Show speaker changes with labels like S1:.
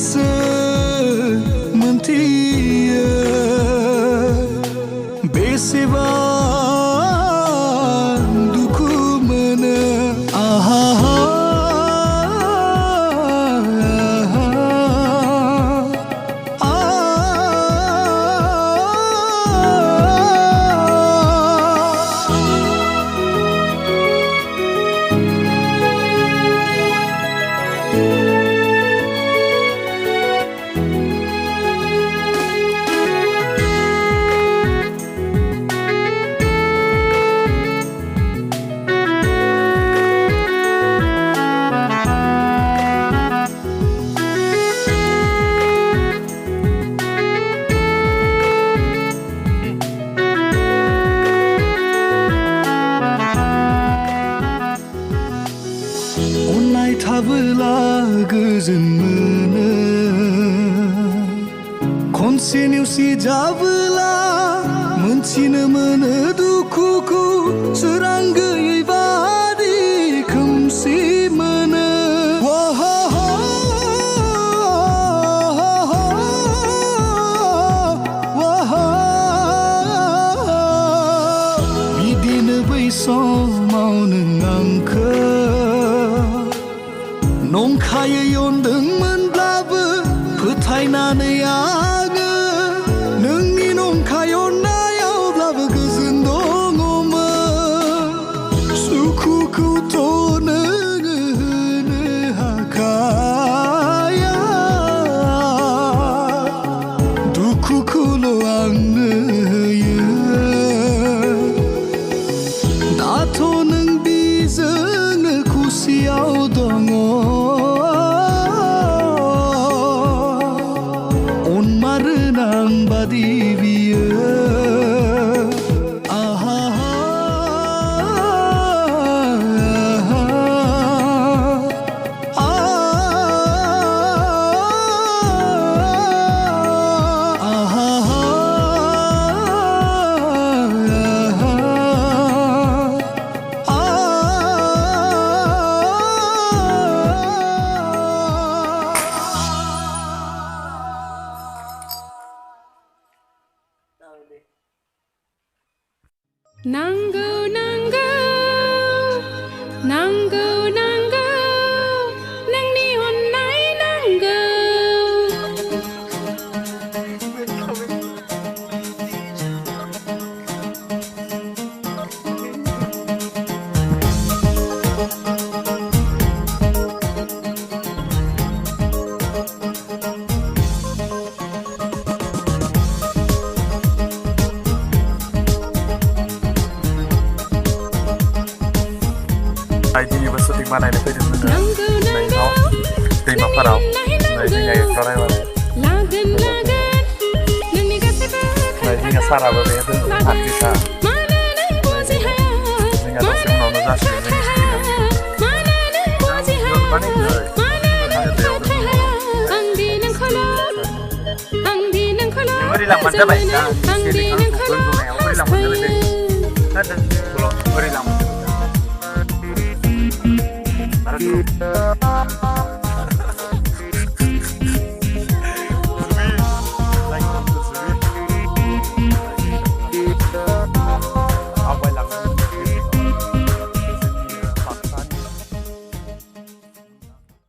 S1: गोसो मोनथियो बेसेबा दुखु मोनो आहा थाबोला गोजोन मोनो खनसे नेवसि जाबोला मोनथिनो मोनो दुखुखौ सोरां गैयै बादि खोमसि मोनो बिदिनो बै समाव नों आंखौ नंखायै अनदोंमोनब्लाबो फोथायनानै आङो नोंनि नंखाय अननायावब्लाबो गोजोन दङमोन सुखुखौथ' नोङो होनो हाखाया दुखुखौल' आंनो होयो दाथ' नों बिजोंनो खुसियाव दङ बादि बियो आहा
S2: Nango nango nango nango nangni onnai nango
S3: दिनैबो शुटिं बानायनो फैदोंमोन नैयाव दैमाफोराव जोंहा एक्टर जोंहा साराबो बे आर्टिस्टआ जोंहा दसे उनावनो जासिगोन ओरैलांबानो जाबाय दा दोनथ'नायाव ओरैलांबानो जाबाय ओरैलांबानो